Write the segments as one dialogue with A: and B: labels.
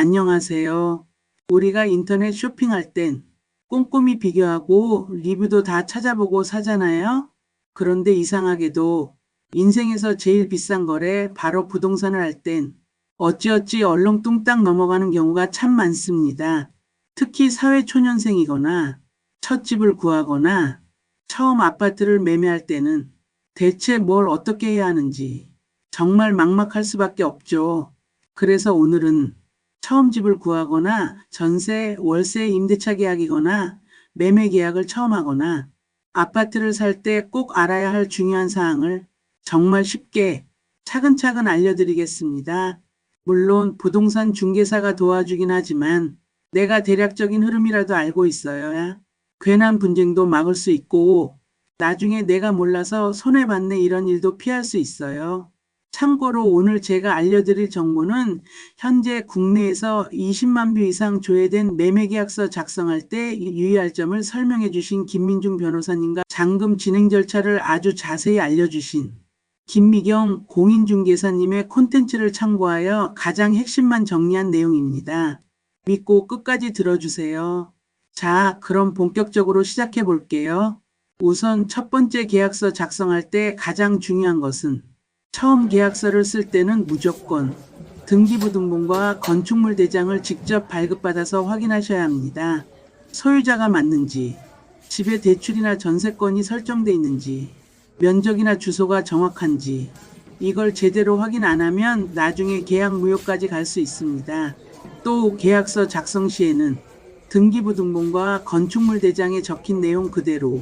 A: 안녕하세요. 우리가 인터넷 쇼핑할 땐 꼼꼼히 비교하고 리뷰도 다 찾아보고 사잖아요. 그런데 이상하게도 인생에서 제일 비싼 거래 바로 부동산을 할 땐 어찌어찌 얼렁뚱땅 넘어가는 경우가 참 많습니다. 특히 사회초년생이거나 첫 집을 구하거나 처음 아파트를 매매할 때는 대체 뭘 어떻게 해야 하는지 정말 막막할 수밖에 없죠. 그래서 오늘은 처음 집을 구하거나 전세, 월세, 임대차 계약이거나 매매 계약을 처음 하거나 아파트를 살 때 꼭 알아야 할 중요한 사항을 정말 쉽게 차근차근 알려드리겠습니다. 물론 부동산 중개사가 도와주긴 하지만 내가 대략적인 흐름이라도 알고 있어야 괜한 분쟁도 막을 수 있고 나중에 내가 몰라서 손해받는 이런 일도 피할 수 있어요. 참고로 오늘 제가 알려드릴 정보는 현재 국내에서 20만 뷰 이상 조회된 매매계약서 작성할 때 유의할 점을 설명해 주신 김민중 변호사님과 잔금 진행 절차를 아주 자세히 알려주신 김미경 공인중개사님의 콘텐츠를 참고하여 가장 핵심만 정리한 내용입니다. 믿고 끝까지 들어주세요. 자, 그럼 본격적으로 시작해 볼게요. 우선 첫 번째 계약서 작성할 때 가장 중요한 것은 처음 계약서를 쓸 때는 무조건 등기부등본과 건축물 대장을 직접 발급받아서 확인하셔야 합니다. 소유자가 맞는지, 집에 대출이나 전세권이 설정돼 있는지, 면적이나 주소가 정확한지, 이걸 제대로 확인 안 하면 나중에 계약 무효까지 갈 수 있습니다. 또 계약서 작성 시에는 등기부등본과 건축물 대장에 적힌 내용 그대로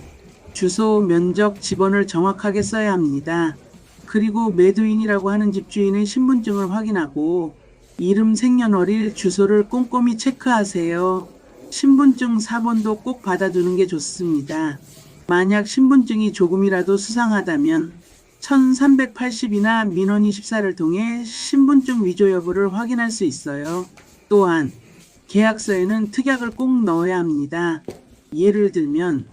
A: 주소, 면적, 집원을 정확하게 써야 합니다. 그리고 매도인이라고 하는 집주인의 신분증을 확인하고 이름, 생년월일, 주소를 꼼꼼히 체크하세요. 신분증 사본도 꼭 받아두는 게 좋습니다. 만약 신분증이 조금이라도 수상하다면 1380이나 민원24를 통해 신분증 위조 여부를 확인할 수 있어요. 또한 계약서에는 특약을 꼭 넣어야 합니다. 예를 들면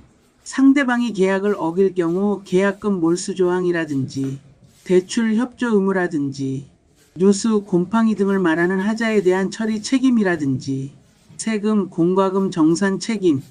A: 상대방이 계약을 어길 경우 계약금 몰수 조항이라든지 대출 협조 의무라든지 누수, 곰팡이 등을 말하는 하자에 대한 처리 책임이라든지 세금, 공과금 정산 책임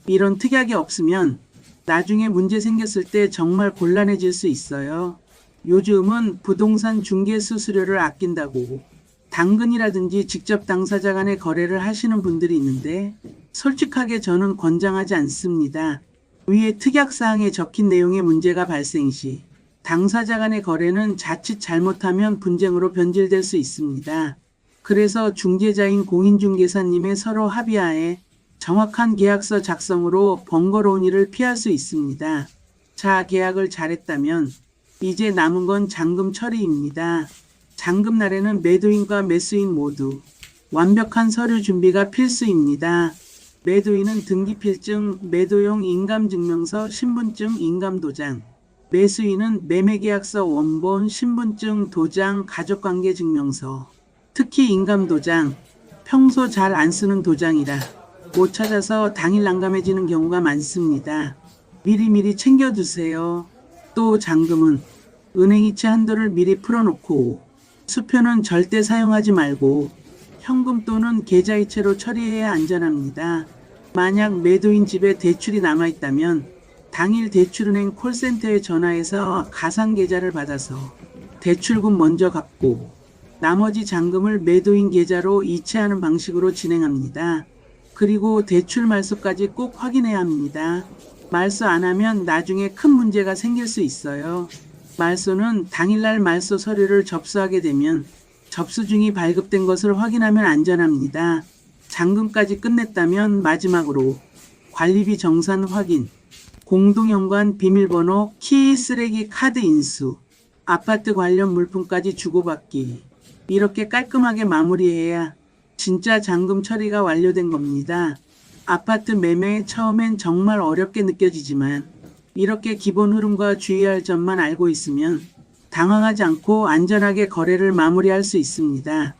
A: 이런 특약이 없으면 나중에 문제 생겼을 때 정말 곤란해질 수 있어요. 요즘은 부동산 중개 수수료를 아낀다고 당근이라든지 직접 당사자 간의 거래를 하시는 분들이 있는데 솔직하게 저는 권장하지 않습니다. 위에 특약사항에 적힌 내용의 문제가 발생 시 당사자 간의 거래는 자칫 잘못하면 분쟁으로 변질될 수 있습니다. 그래서 중재자인 공인중개사님의 서로 합의하에 정확한 계약서 작성으로 번거로운 일을 피할 수 있습니다. 자, 계약을 잘했다면 이제 남은 건 잔금 처리입니다. 잔금 날에는 매도인과 매수인 모두 완벽한 서류 준비가 필수입니다. 매도인은 등기필증, 매도용 인감증명서, 신분증, 인감도장, 매수인은 매매계약서 원본, 신분증, 도장, 가족관계증명서, 특히 인감도장, 평소 잘 안 쓰는 도장이라 못 찾아서 당일 난감해지는 경우가 많습니다. 미리미리 챙겨두세요. 또 잔금은 은행이체 한도를 미리 풀어놓고 수표는 절대 사용하지 말고 현금 또는 계좌이체로 처리해야 안전합니다. 만약 매도인 집에 대출이 남아있다면 당일 대출은행 콜센터에 전화해서 가상계좌를 받아서 대출금 먼저 갚고 나머지 잔금을 매도인 계좌로 이체하는 방식으로 진행합니다. 그리고 대출 말소까지 꼭 확인해야 합니다. 말소 안 하면 나중에 큰 문제가 생길 수 있어요. 말소는 당일날 말소 서류를 접수하게 되면 접수중이 발급된 것을 확인하면 안전합니다. 잔금까지 끝냈다면 마지막으로 관리비 정산 확인, 공동연관 비밀번호, 키, 쓰레기, 카드 인수, 아파트 관련 물품까지 주고받기 이렇게 깔끔하게 마무리해야 진짜 잔금 처리가 완료된 겁니다. 아파트 매매 처음엔 정말 어렵게 느껴지지만 이렇게 기본 흐름과 주의할 점만 알고 있으면 당황하지 않고 안전하게 거래를 마무리할 수 있습니다.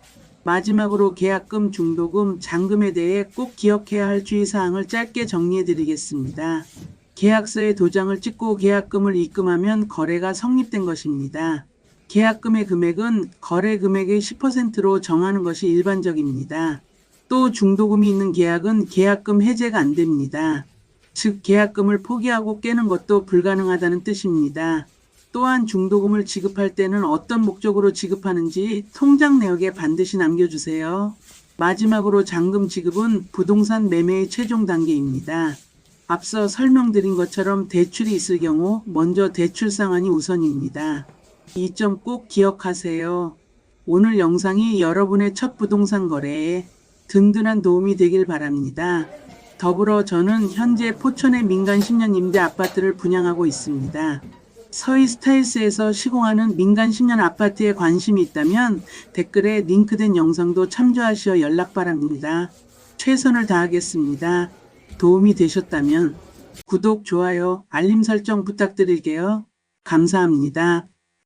A: 마지막으로 계약금, 중도금, 잔금에 대해 꼭 기억해야 할 주의사항을 짧게 정리해 드리겠습니다. 계약서에 도장을 찍고 계약금을 입금하면 거래가 성립된 것입니다. 계약금의 금액은 거래 금액의 10%로 정하는 것이 일반적입니다. 또 중도금이 있는 계약은 계약금 해제가 안 됩니다. 즉 계약금을 포기하고 깨는 것도 불가능하다는 뜻입니다. 또한 중도금을 지급할 때는 어떤 목적으로 지급하는지 통장 내역에 반드시 남겨주세요. 마지막으로 잔금 지급은 부동산 매매의 최종 단계입니다. 앞서 설명드린 것처럼 대출이 있을 경우 먼저 대출 상환이 우선입니다. 이 점 꼭 기억하세요. 오늘 영상이 여러분의 첫 부동산 거래에 든든한 도움이 되길 바랍니다. 더불어 저는 현재 포천의 민간 10년 임대 아파트를 분양하고 있습니다. 서희 스타일스에서 시공하는 민간 10년 아파트에 관심이 있다면 댓글에 링크된 영상도 참조하시어 연락 바랍니다. 최선을 다하겠습니다. 도움이 되셨다면 구독, 좋아요, 알림 설정 부탁드릴게요. 감사합니다.